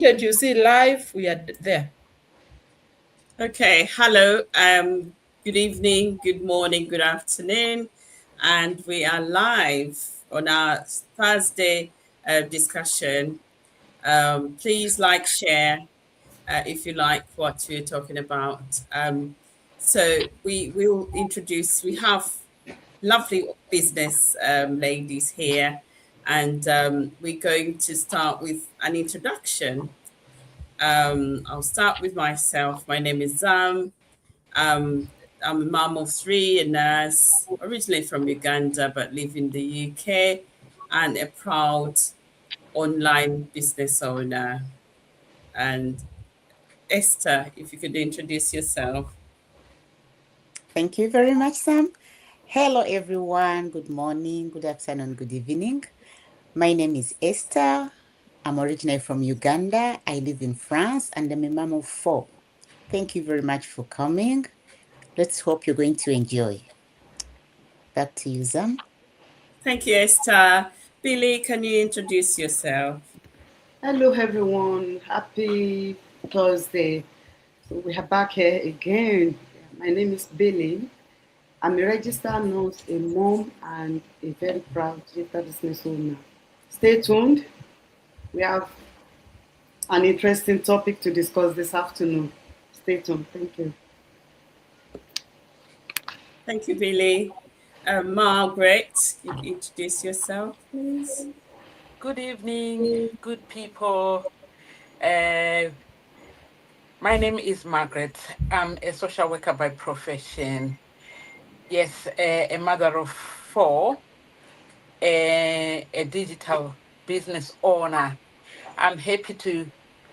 You see live, we are there. Okay, hello. Good evening, good morning, good afternoon, and we are live on our Thursday discussion. Please like, share if you like what we're talking about. So we will introduce. We have lovely business ladies here, and we're going to start with an introduction. I'll start with myself. My name is Zam. Um, I'm a mom of three, a nurse, originally from Uganda, but live in the UK, and a proud online business owner. And Esther, if you could introduce yourself. Thank you very much, Sam. Hello, everyone. Good morning, good afternoon, good evening. My name is Esther. I'm originally from Uganda. I live in France and I'm a mom of four. Thank you very much for coming. Let's hope you're going to enjoy. Back to you, Sam. Thank you, Esther. Billy, can you introduce yourself? Hello, everyone. Happy Thursday. So we are back here again. My name is Billy. I'm a registered nurse, a mom, and a very proud digital business owner. Stay tuned. We have an interesting topic to discuss this afternoon. Stay tuned. Thank you. Thank you, Billy. Margaret, you introduce yourself, please. Good evening, good people. Uh, my name is Margaret. I'm a social worker by profession. Yes, a mother of four, a digital business owner. I'm happy to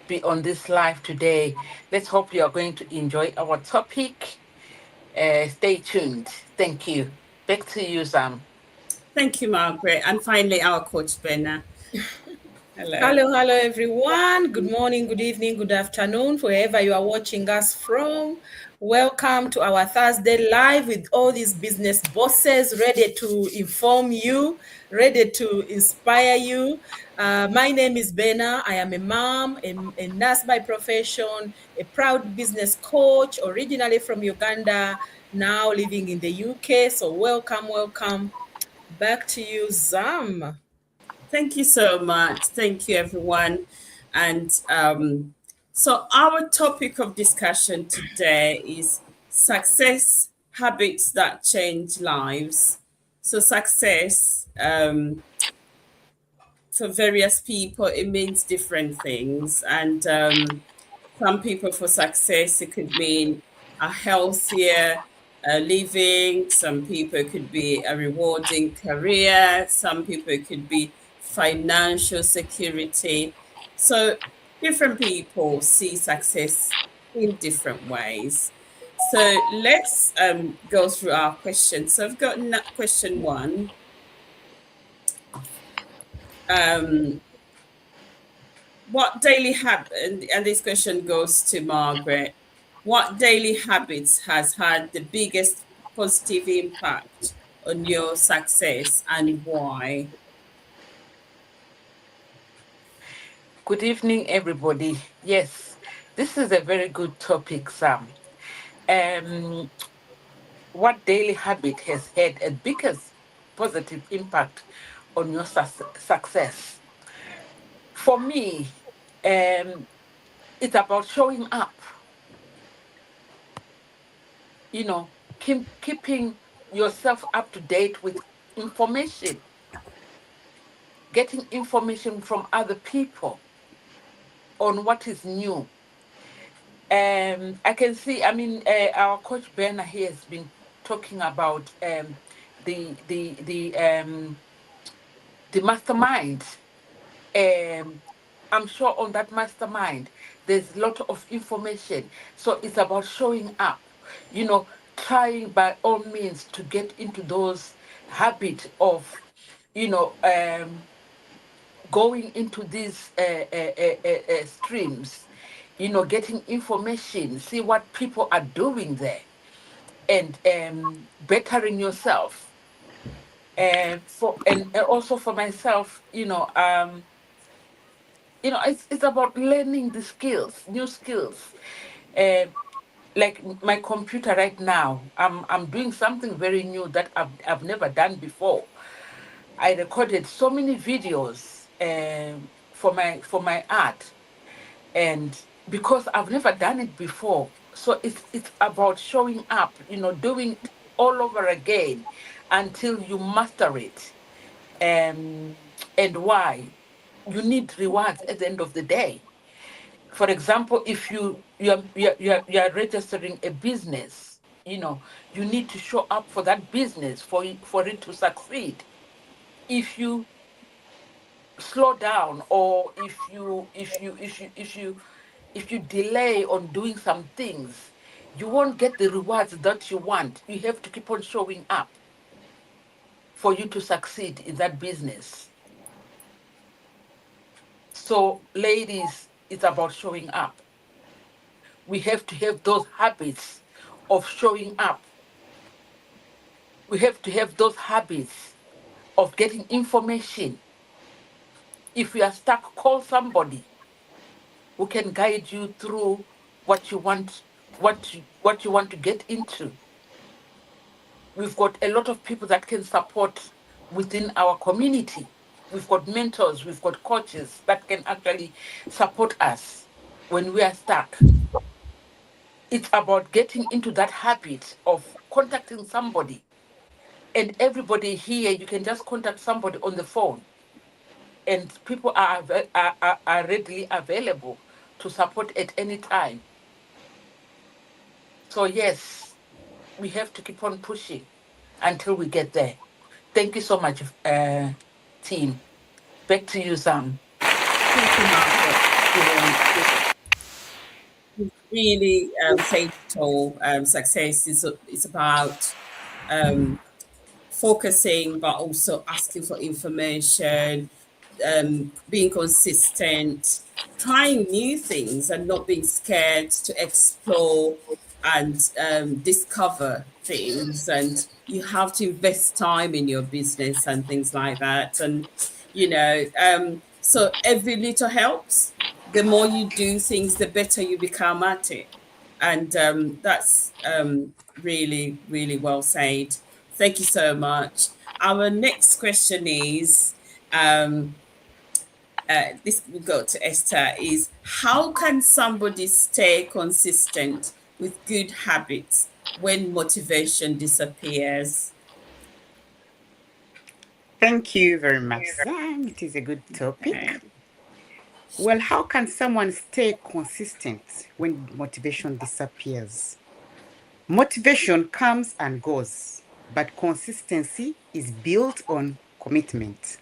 be on this live today. Let's hope you are going to enjoy our topic. Stay tuned. Thank you. Back to you, Sam. Thank you, Margaret. And finally, our coach, Benna. Hello. Hello, everyone. Good morning, good evening, good afternoon, wherever you are watching us from. Welcome to our Thursday live with all these business bosses ready to inform you, ready to inspire you. My name is Bena. I am a mom, a nurse by profession, a proud business coach, originally from Uganda, now living in the UK. So, welcome. Back to you, Zam. Thank you so much. Thank you, everyone. And so, our topic of discussion today is success habits that change lives. So, success for various people, it means different things. And some people, for success, it could mean a healthier living. Some people, it could be a rewarding career. Some people, it could be financial security. So, different people see success in different ways. So, let's go through our questions. So, I've got question one. Um, what daily habit, and this question goes to Margaret, what daily habits has had the biggest positive impact on your success and why? Good evening, everybody. Yes, this is a very good topic, Sam. Um, what daily habit has had a biggest positive impact on your success? For me, um, it's about showing up, keeping yourself up to date with information, getting information from other people on what is new. I can see, our coach Berna here has been talking about the mastermind. Um, I'm sure on that mastermind, there's a lot of information. So it's about showing up, trying by all means to get into those habit of, you know, um, going into these streams, getting information, see what people are doing there, and bettering yourself. And also for myself, it's about learning the skills, new skills. Uh, like my computer right now, I'm doing something very new that I've never done before. I recorded so many videos for my art, and because I've never done it before, so it's about showing up, doing it all over again until you master it. And why? You need rewards at the end of the day. For example, if you're registering a business, you need to show up for that business for it to succeed. If you slow down, or if you delay on doing some things, you won't get the rewards that you want. You have to keep on showing up for you to succeed in that business. So ladies, it's about showing up. We have to have those habits of showing up. We have to have those habits of getting information. If you are stuck, call somebody who can guide you through what you want, what you want to get into. We've got a lot of people that can support within our community. We've got mentors, we've got coaches that can actually support us when we are stuck. It's about getting into that habit of contacting somebody. And everybody here, you can just contact somebody on the phone, and people are readily available to support at any time. So, yes, we have to keep on pushing until we get there. Thank you so much, team. Back to you, Sam. Thank you, Margaret. You've really said it all. Success is about um, focusing, but also asking for information, being consistent, trying new things, and not being scared to explore and discover things. And you have to invest time in your business and things like that. And, so every little helps. The more you do things, the better you become at it. And that's really, really well said. Thank you so much. Our next question is this will go to Esther, is how can somebody stay consistent with good habits when motivation disappears? Thank you very much, Sam. It is a good topic. Okay. Well, how can someone stay consistent when motivation disappears? Motivation comes and goes, but consistency is built on commitment.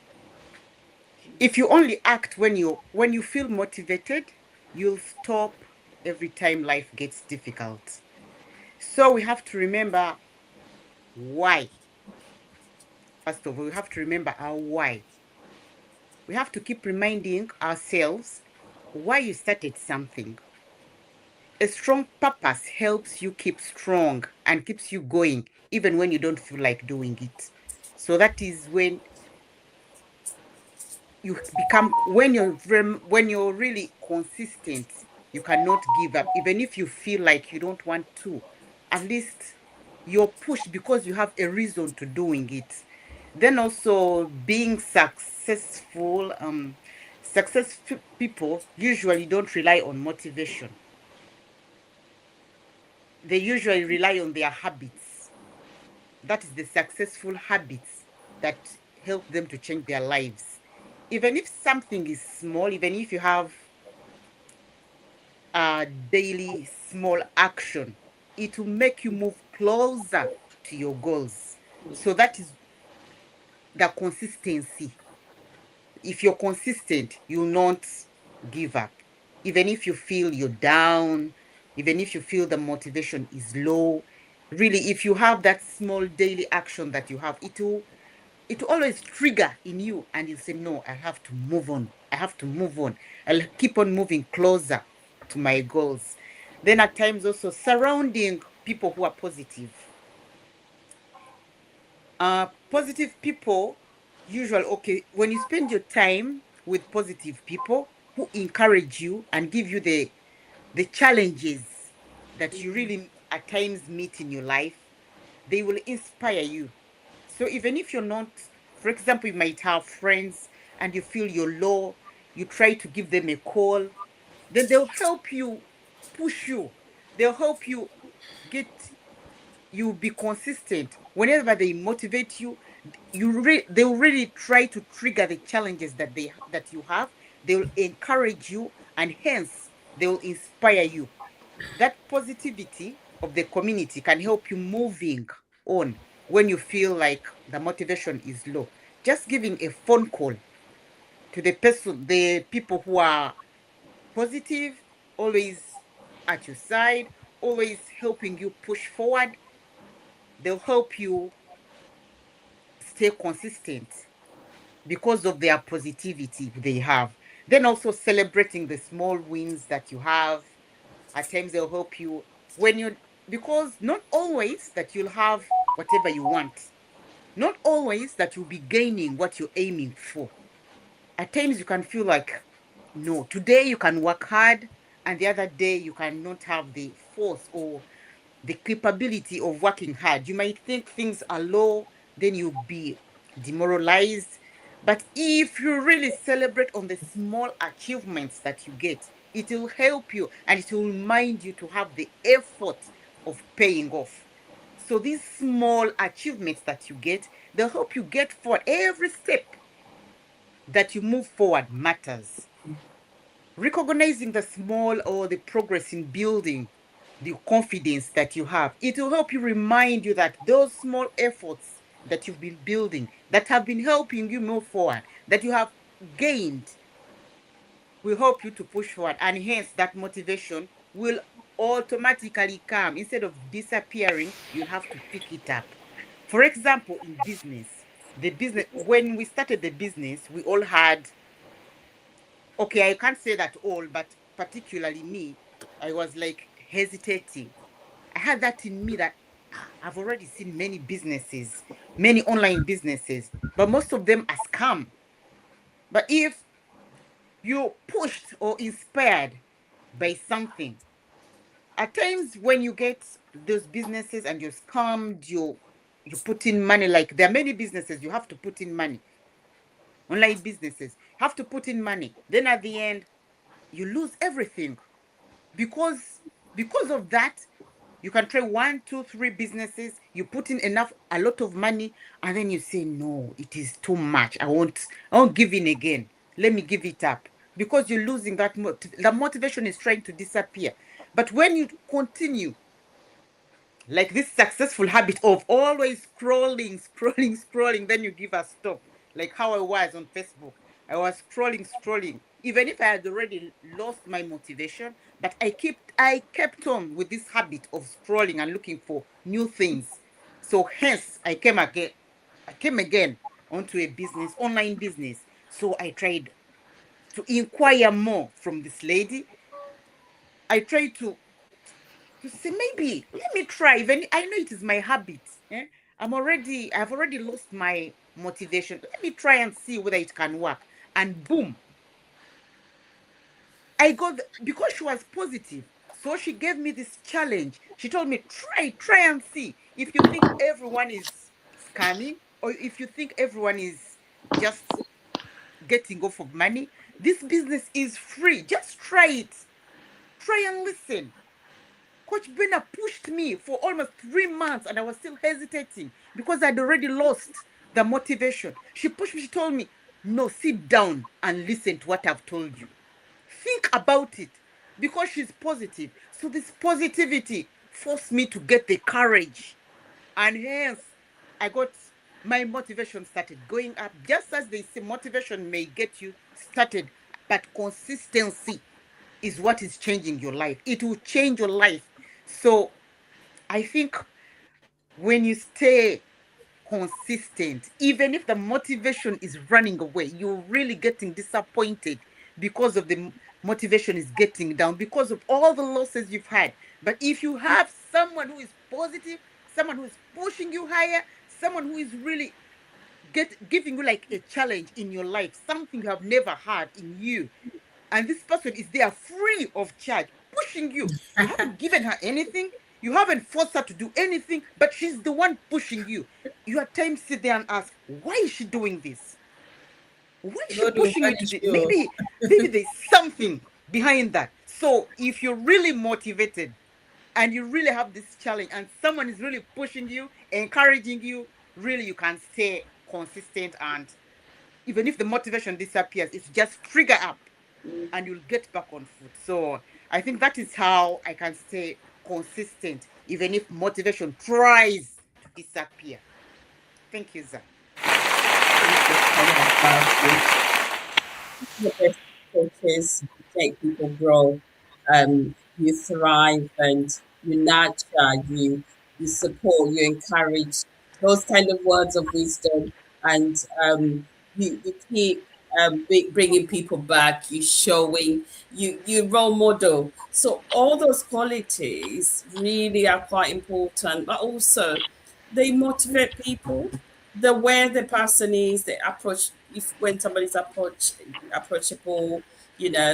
If you only act when you feel motivated, you'll stop every time life gets difficult. So we have to remember why. First of all, we have to remember our why. We have to keep reminding ourselves why you started something. A strong purpose helps you keep strong and keeps you going even when you don't feel like doing it. So that is when you're really consistent, you cannot give up even if you feel like you don't want to. At least you're pushed because you have a reason to doing it. Then also being successful, successful people usually don't rely on motivation. They usually rely on their habits. That is the successful habits that help them to change their lives. Even if something is small, even if you have a daily small action, it will make you move closer to your goals. So that is the consistency. If you're consistent, you'll not give up. Even if you feel you're down, even if you feel the motivation is low, really, if you have that small daily action that you have, it will always trigger in you and you'll say, no, I have to move on. I have to move on. I'll keep on moving closer to my goals. Then at times also surrounding people who are positive. Positive people usually, okay, when you spend your time with positive people, who encourage you and give you the challenges that you really at times meet in your life, they will inspire you. So even if you're not, for example, you might have friends and you feel you're low, you try to give them a call, then they'll help you, push you. They'll help you get you be consistent. Whenever they motivate you, they'll really try to trigger the challenges that you have. They'll encourage you, and hence they will inspire you. That positivity of the community can help you moving on when you feel like the motivation is low. Just giving a phone call to the people who are positive, always at your side, always helping you push forward. They'll help you stay consistent because of their positivity they have. Then also celebrating the small wins that you have. At times they'll help you when you, because not always that you'll have whatever you want. Not always that you'll be gaining what you're aiming for. At times you can feel like, no, today you can work hard, and the other day you cannot have the force or the capability of working hard. You might think things are low, then you'll be demoralized. But if you really celebrate on the small achievements that you get, it will help you and it will remind you to have the effort of paying off. So these small achievements that you get, they'll help you get forward. Every step that you move forward matters. Recognizing the small or the progress in building the confidence that you have, it will help you remind you that those small efforts that you've been building, that have been helping you move forward, that you have gained, will help you to push forward. And hence, that motivation will automatically come. Instead of disappearing, you'll have to pick it up. For example, in business, when we started the business, we all had, okay, I can't say that all, but particularly me, I was like hesitating. I had that in me that I've already seen many businesses, many online businesses, but most of them are scam. But if you're pushed or inspired by something, at times when you get those businesses and you're scammed, you put in money, like there are many businesses you have to put in money. Online businesses have to put in money. Then at the end, you lose everything. Because of that, you can try one, two, three businesses, you put in a lot of money, and then you say, no, it is too much. I won't give in again. Let me give it up. Because you're losing the motivation is trying to disappear. But when you continue, like this successful habit of always scrolling, scrolling, scrolling, then you give a stop. Like how I was on Facebook. I was scrolling, scrolling. Even if I had already lost my motivation, but I kept on with this habit of scrolling and looking for new things. So hence I came again onto a business, online business. So I tried to inquire more from this lady. I tried to say, maybe let me try. Even I know it is my habit. Eh? I've already lost my motivation. Let me try and see whether it can work. And boom, because she was positive. So she gave me this challenge. She told me, try and see. If you think everyone is scamming, or if you think everyone is just getting off of money, this business is free. Just try it. Try and listen. Coach Bena pushed me for almost 3 months and I was still hesitating because I'd already lost the motivation. She pushed me, she told me, no, sit down and listen to what I've told you. Think about it because she's positive. So this positivity forced me to get the courage. And hence, I got my motivation started going up. Just as they say, motivation may get you started, but consistency is what is changing your life. It will change your life. So I think when you stay consistent, even if the motivation is running away, you're really getting disappointed because of the motivation is getting down, because of all the losses you've had. But if you have someone who is positive, someone who is pushing you higher, someone who is really giving you like a challenge in your life, something you have never had in you, And this person is there free of charge, pushing you. You haven't given her anything. You haven't forced her to do anything, but she's the one pushing you. You at times sit there and ask, why is she doing this? Why is she God will pushing me to punish do? you. Maybe there's something behind that. So if you're really motivated and you really have this challenge and someone is really pushing you, encouraging you, really you can stay consistent, and even if the motivation disappears, it's just trigger up and you'll get back on foot. So I think that is how I can stay consistent, even if motivation tries to disappear. Thank you, Zan. Thank you so much, Marcy. The best coaches make people grow. You thrive and you nurture, you support, you encourage those kind of words of wisdom, and you keep bringing people back. You showing, you role model. So all those qualities really are quite important, but also they motivate people. The way the person is, the approach. If when somebody's approachable,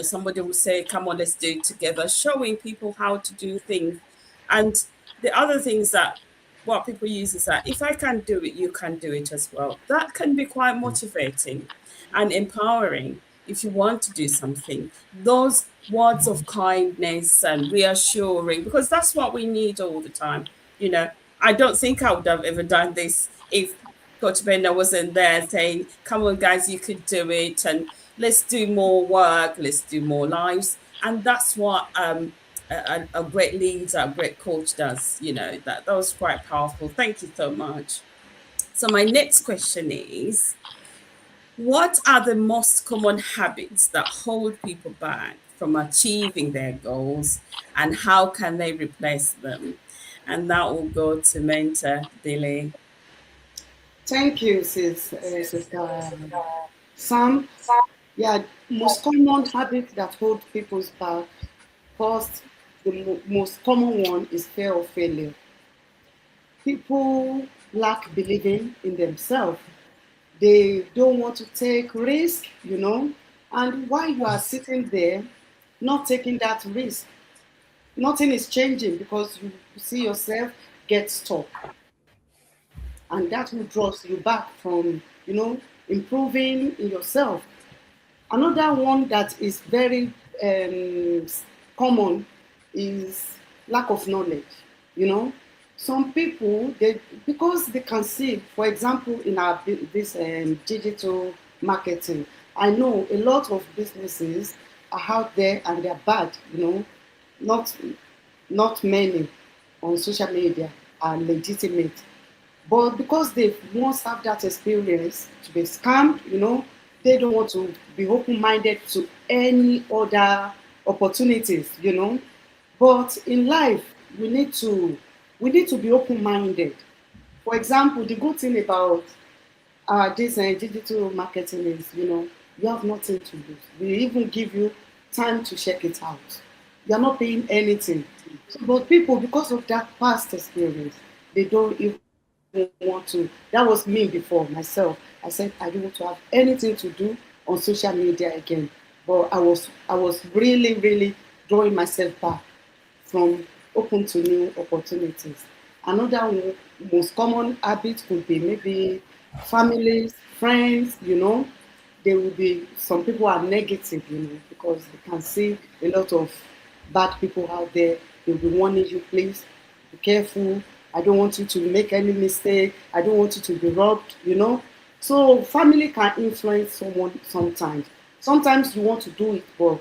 somebody will say, "Come on, let's do it together," showing people how to do things. And the other things that what people use is that if I can do it, you can do it as well. That can be quite motivating and empowering if you want to do something. Those words of kindness and reassuring, because that's what we need all the time. You know, I don't think I would have ever done this if Coach Bender wasn't there saying, "Come on, guys, you could do it, and let's do more work, let's do more lives." And that's what a great leader, a great coach does. That was quite powerful. Thank you so much. So my next question is, what are the most common habits that hold people back from achieving their goals, and how can they replace them? And that will go to mentor Billy. Thank you, Sister Sam. Yeah, most common habit that hold people's back. First, the most common one is fear of failure. People lack believing in themselves. They don't want to take risk, and while you are sitting there, not taking that risk, nothing is changing because you see yourself get stuck, and that will draw you back from, improving in yourself. Another one that is very common is lack of knowledge. You know, some people, they, because they can see, for example, in our this digital marketing, I know a lot of businesses are out there and they're bad. Not not many on social media are legitimate, but because they once have that experience to be scammed, they don't want to be open-minded to any other opportunities. But in life, we need to be open-minded. For example, the good thing about this digital marketing is, you have nothing to lose. We even give you time to check it out. You're not paying anything. So, but people, because of that past experience, they don't even want to. That was me before myself. I said I don't want to have anything to do on social media again. But I was really, really drawing myself back from open to new opportunities. Another most common habit could be maybe families, friends, there will be some people are negative, because they can see a lot of bad people out there. They'll be warning you, please be careful. I don't want you to make any mistake. I don't want you to be robbed. So family can influence someone sometimes. Sometimes you want to do it, but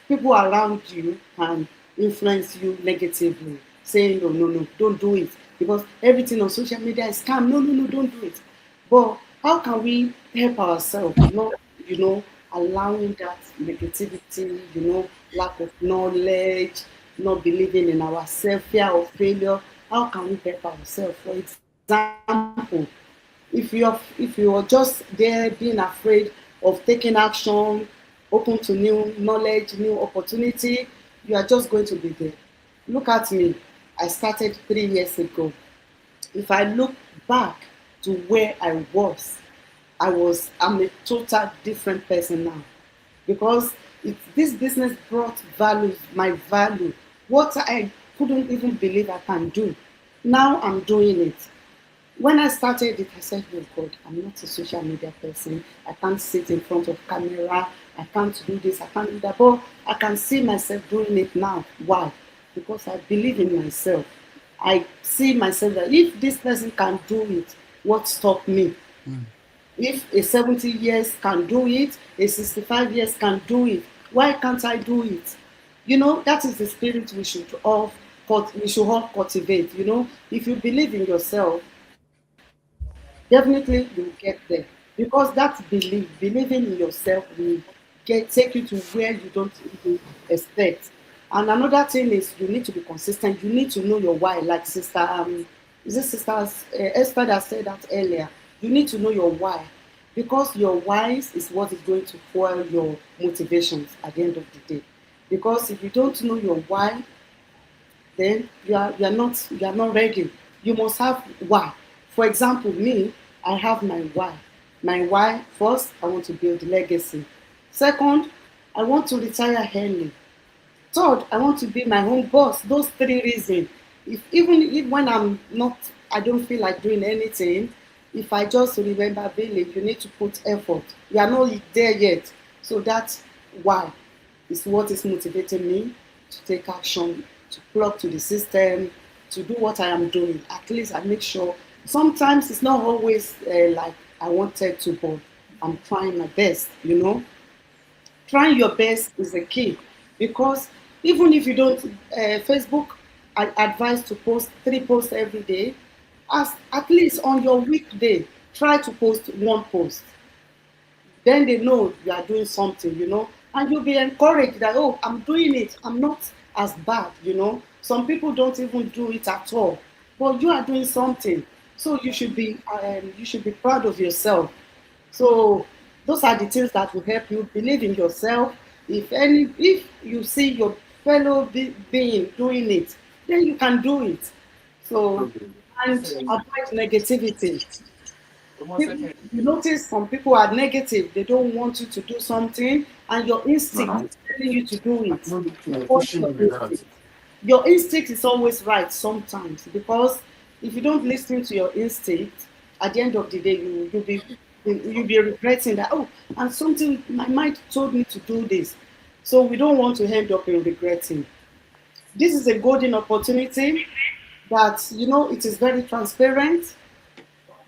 people around you can influence you negatively, saying, no, no, no, don't do it. Because everything on social media is scam. No, no, no, don't do it. But how can we help ourselves? Not, allowing that negativity, lack of knowledge, not believing in ourselves, fear of failure. How can we help ourselves? For example, if you're just there being afraid of taking action, open to new knowledge, new opportunity, you are just going to be there. Look at me. I started 3 years ago. If I look back to where I'm a total different person now. Because This business brought values, my value, what I couldn't even believe I can do. Now I'm doing it. When I started it, I said, oh God, I'm not a social media person. I can't sit in front of camera. I can't do this. I can't do that. But I can see myself doing it now. Why? Because I believe in myself. I see myself that if this person can do it, what stopped me? If a 70 years can do it, a 65 years can do it, why can't I do it? That is the spirit we should all cultivate. If you believe in yourself, definitely you'll get there. Because that believing in yourself will take you to where you don't even expect. And another thing is you need to be consistent. You need to know your why. Like sister, is it sister Esther that said that earlier? You need to know your why, because your whys is what is going to fuel your motivations at the end of the day. Because if you don't know your why, then you are not ready. You must have why. For example, me, I have my why. My why: first, I want to build legacy. Second, I want to retire early. Third, I want to be my own boss. Those three reasons. Even if when I don't feel like doing anything. If I just remember, Billy, you need to put effort. You are not there yet. So that's why is what is motivating me to take action, to plug to the system, to do what I am doing. At least I make sure. Sometimes it's not always like I wanted to, but I'm trying my best. Trying your best is the key, because even if you don't, Facebook advise to post 3 posts every day. As at least on your weekday, try to post 1 post. Then they know you are doing something, and you'll be encouraged that, oh, I'm doing it, I'm not as bad. Some people don't even do it at all, but you are doing something, so you should be proud of yourself. So those are the things that will help you believe in yourself. If you see your fellow being doing it, then you can do it. So, and avoid negativity. You notice some people are negative, they don't want you to do something, and your instinct is telling you to do it. Follow your instinct. Your instinct is always right sometimes, because if you don't listen to your instinct, at the end of the day, you'll be regretting that, oh, and something my mind told me to do this. So we don't want to end up in regretting. This is a golden opportunity that it is very transparent.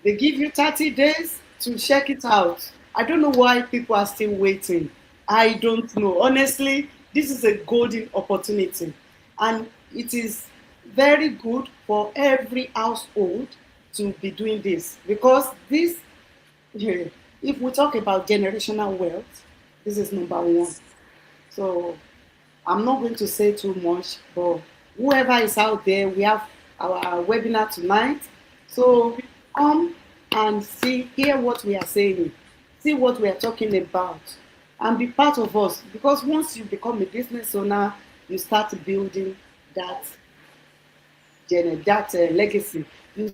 They give you 30 days to check it out. I don't know why people are still waiting. I don't know. Honestly, this is a golden opportunity. And it is very good for every household to be doing this, because this, if we talk about generational wealth, this is number one. So I'm not going to say too much, but whoever is out there, we have our webinar tonight. So come and hear what we are saying, see what we are talking about, and be part of us. Because once you become a business owner, you start building that legacy. You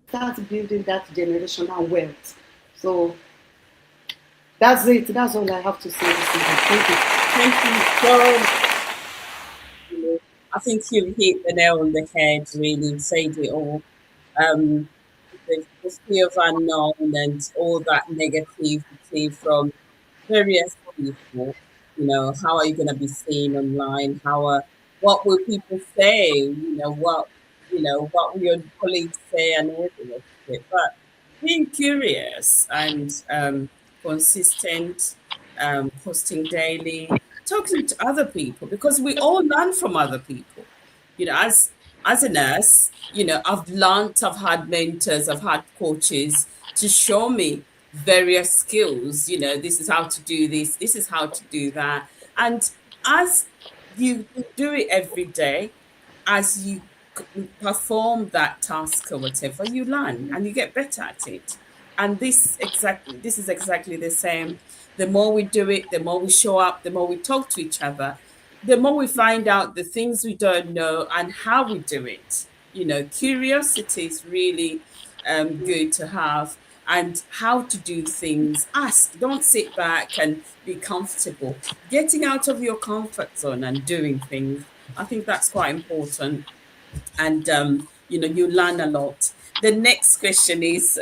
start building that generational wealth. So that's it. That's all I have to say this evening. Thank you. Thank you so much. I think you hit the nail on the head, really, said it all. Um, the fear of unknown and all that negativity from various people. How are you going to be seen online? What will people say? What will your colleagues say and all the rest of it. But being curious and consistent, posting daily, talking to other people, because we all learn from other people. As a nurse, I've learned, I've had mentors, I've had coaches to show me various skills. This is how to do this is how to do that. And as you do it every day, as you perform that task or whatever, you learn and you get better at it. And this is exactly the same. The more we do it, the more we show up, the more we talk to each other, the more we find out the things we don't know and how we do it. Curiosity is really good to have. and how to do things. Ask, don't sit back and be comfortable. Getting out of your comfort zone and doing things, I think that's quite important. And you learn a lot. The next question is,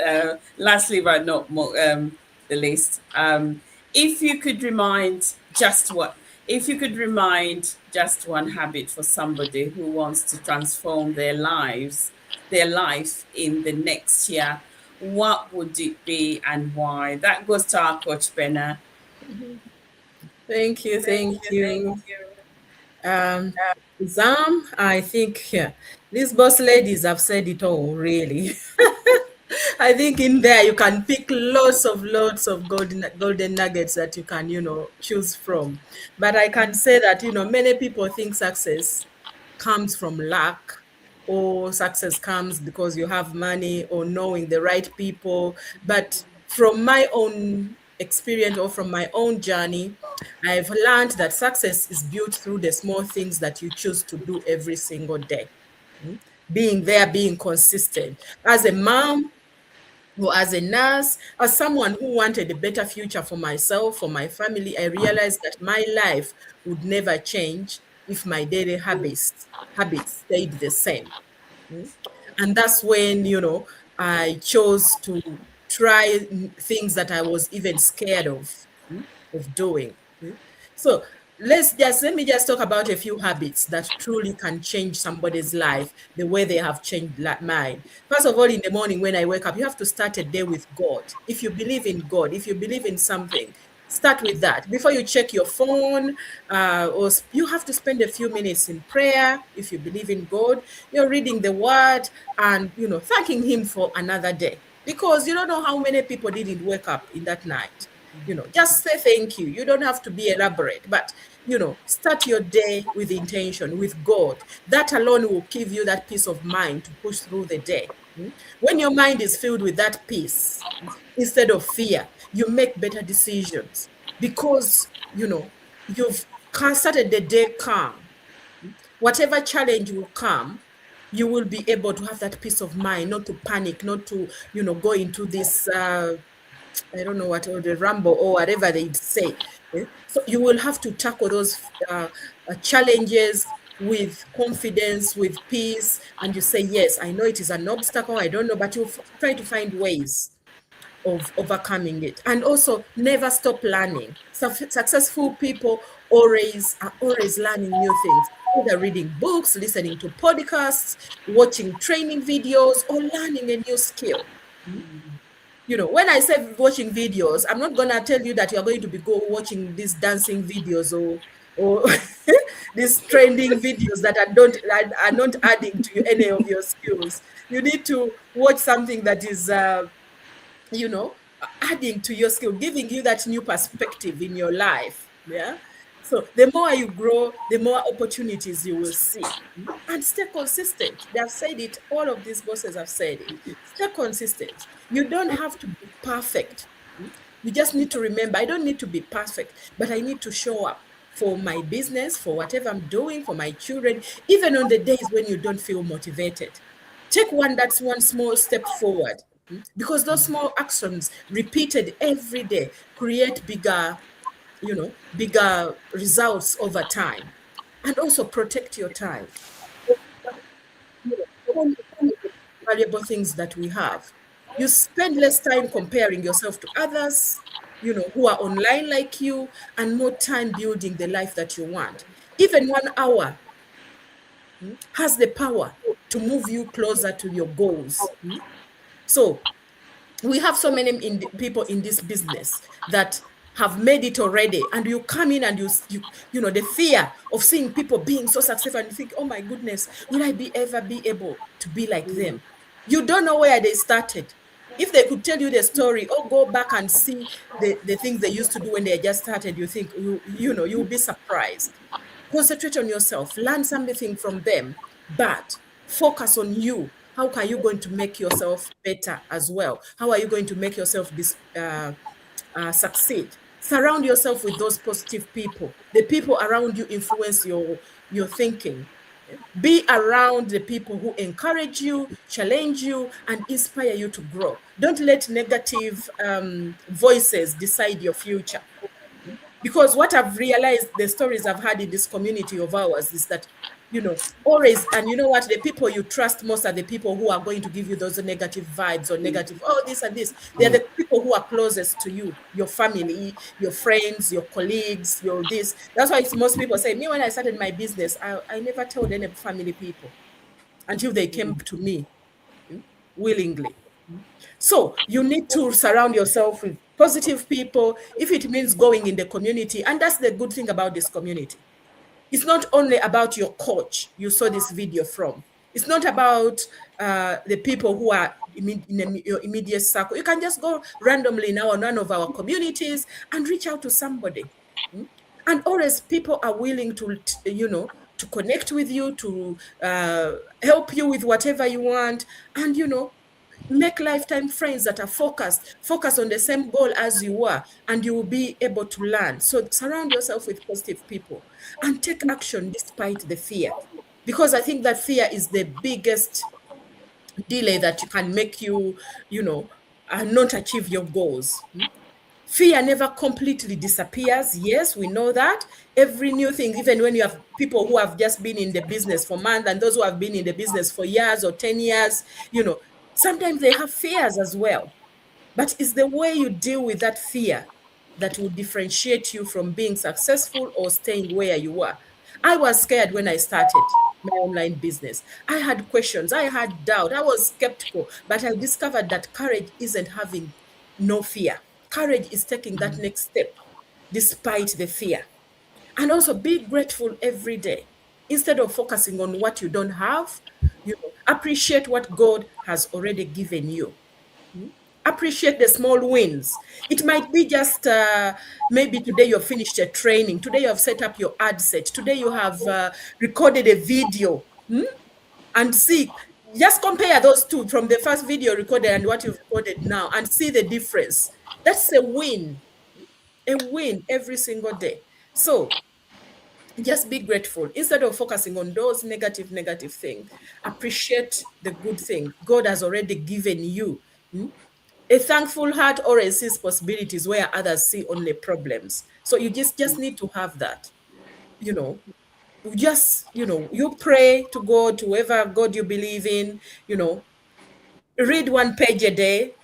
lastly but not more, the least, if you could remind just what if you could remind just one habit for somebody who wants to transform their life in the next year, what would it be and why? That goes to our coach Benna. Thank you, thank you. Um, Zam, I think these boss ladies have said it all, really. I think in there you can pick lots of golden nuggets that you can, choose from. But I can say that, many people think success comes from luck, or success comes because you have money or knowing the right people. But from my own experience or from my own journey, I've learned that success is built through the small things that you choose to do every single day. Mm. Being there, being consistent. As a mom, or as a nurse, as someone who wanted a better future for myself, for my family, I realized that my life would never change if my daily habits stayed the same. Mm. And that's when, I chose to try things that I was even scared of doing. Mm. So let me just talk about a few habits that truly can change somebody's life the way they have changed mine. First of all, in the morning when I wake up, you have to start a day with God. If you believe in God, if you believe in something, start with that before you check your phone. You have to spend a few minutes in prayer. If you believe in God, you're reading the word and thanking him for another day, because you don't know how many people didn't wake up in that night. Just say thank you. You don't have to be elaborate, but start your day with intention, with God. That alone will give you that peace of mind to push through the day. When your mind is filled with that peace, instead of fear, you make better decisions, because you've started the day calm. Whatever challenge will come, you will be able to have that peace of mind, not to panic, not to go into this I don't know what, or the ramble or whatever they say. So you will have to tackle those challenges with confidence, with peace, and you say, yes, I know it is an obstacle, I don't know, but you try to find ways of overcoming it. And also never stop learning. Successful people are always learning new things, either reading books, listening to podcasts, watching training videos, or learning a new skill. When I say watching videos, I'm not gonna tell you that you are going to be watching these dancing videos, or these trending videos that are not adding to any of your skills. You need to watch something that is you know, adding to your skill, giving you that new perspective in your life. Yeah. So the more you grow, the more opportunities you will see. And stay consistent. They have said it, all of these bosses have said it. Stay consistent. You don't have to be perfect. You just need to remember, I don't need to be perfect, but I need to show up for my business, for whatever I'm doing, for my children, even on the days when you don't feel motivated. Take that's one small step forward. Because those small actions repeated every day create bigger results over time. And also protect your time. One of the valuable things that we have. You spend less time comparing yourself to others, who are online like you, and more time building the life that you want. Even 1 hour has the power to move you closer to your goals. So we have so many people in this business that have made it already, and you come in and the fear of seeing people being so successful, and you think, oh my goodness, will I be ever be able to be like them? You don't know where they started. If they could tell you the story, or go back and see the things they used to do when they just started, you think you'll be surprised. Concentrate on yourself, learn something from them, but focus on you. How are you going to make yourself better as well? How are you going to make yourself succeed? Surround yourself with those positive people. The people around you influence your thinking. Be around the people who encourage you, challenge you, and inspire you to grow. Don't let negative voices decide your future. Because what I've realized, the stories I've had in this community of ours is that, always, and you know what, the people you trust most are the people who are going to give you those negative vibes or negative, oh, this and this. They're the people who are closest to you, your family, your friends, your colleagues, your this. That's why most people say, me, when I started my business, I never told any family people until they came to me willingly. So you need to surround yourself with positive people if it means going in the community. And that's the good thing about this community. It's not only about your coach you saw this video from. It's not about the people who are in your immediate circle. You can just go randomly now on one of our communities and reach out to somebody. And always people are willing to, to connect with you, to help you with whatever you want. And, make lifetime friends that are focused on the same goal as you are, and you will be able to learn. So surround yourself with positive people and take action despite the fear, because I think that fear is the biggest delay that can make you, not achieve your goals. Fear never completely disappears. Yes, we know that. Every new thing, even when you have people who have just been in the business for months and those who have been in the business for years or 10 years, sometimes they have fears as well. But it's the way you deal with that fear that will differentiate you from being successful or staying where you are. I was scared when I started my online business. I had questions, I had doubt, I was skeptical, but I discovered that courage isn't having no fear. Courage is taking that next step despite the fear. And also be grateful every day. Instead of focusing on what you don't have, appreciate what God has already given you. Appreciate the small wins. It might be just maybe today you've finished a training. Today you have set up your ad set. Today you have recorded a video. And see, just compare those two from the first video recorded and what you've recorded now and see the difference. That's a win every single day. So just be grateful. Instead of focusing on those negative things, appreciate the good thing God has already given you. A thankful heart always sees possibilities where others see only problems. So you just need to have that. You know, you pray to God, to whoever God you believe in, read one page a day.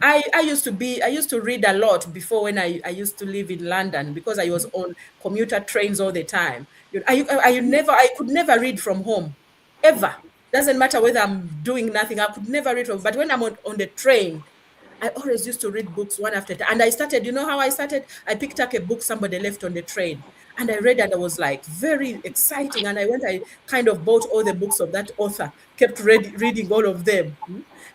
I used to read a lot before when I used to live in London, because I was on commuter trains all the time. I could never read from home, ever. Doesn't matter whether I'm doing nothing, I could never read from. But when I'm on the train, I always used to read books one after the other. And I started, you know how I started? I picked up a book somebody left on the train and I read, and it was like very exciting. And I kind of bought all the books of that author, kept reading all of them.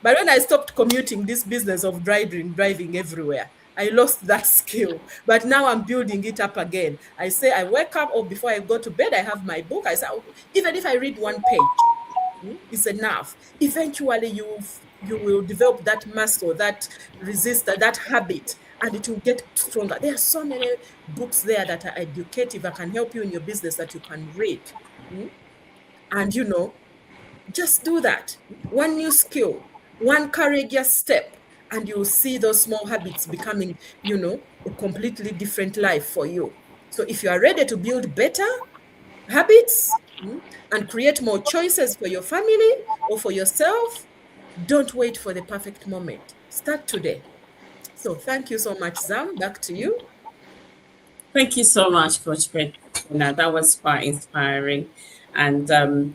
But when I stopped commuting, this business of driving everywhere, I lost that skill. But now I'm building it up again. I say I wake up, or before I go to bed, I have my book. I say, "Oh, even if I read one page, is enough." Eventually, you will develop that muscle, that resistor, that habit, and it will get stronger. There are so many books there that are educative that can help you in your business that you can read. And just do that. One new skill, one courageous step, and you'll see those small habits becoming, a completely different life for you. So if you are ready to build better habits, and create more choices for your family or for yourself, don't wait for the perfect moment. Start today. So thank you so much, Zam. Back to you. Thank you so much, Coach Petrina. That was quite inspiring. And,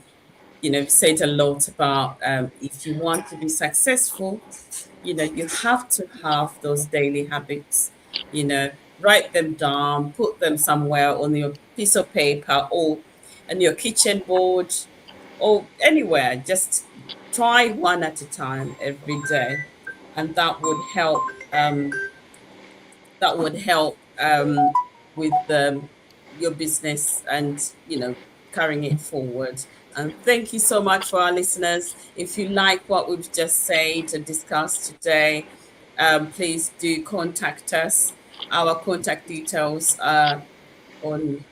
you said a lot about if you want to be successful, you have to have those daily habits, write them down, put them somewhere on your piece of paper or on your kitchen board or anywhere. Just try one at a time every day. And that would help with your business and carrying it forward. And thank you so much for our listeners. If you like what we've just said and discussed today, please do contact us. Our contact details are on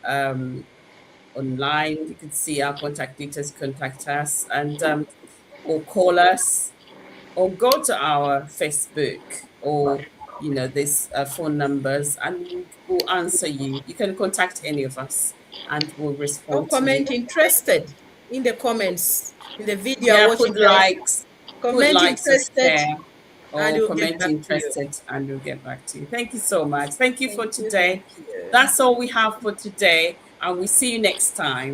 online. You can see our contact details, contact us, and or call us, or go to our Facebook, or this phone numbers, and we'll answer you. You can contact any of us, and we'll Or respond to you. comment interested in the comments in the video you're Yeah, watching us. put Comment likes or interested, share, and or we'll get comment back to you. interested, and we'll get back to you. Thank you so much. Thank you for Thank you. Thank today. you. That's all we have for today, and we see you next time.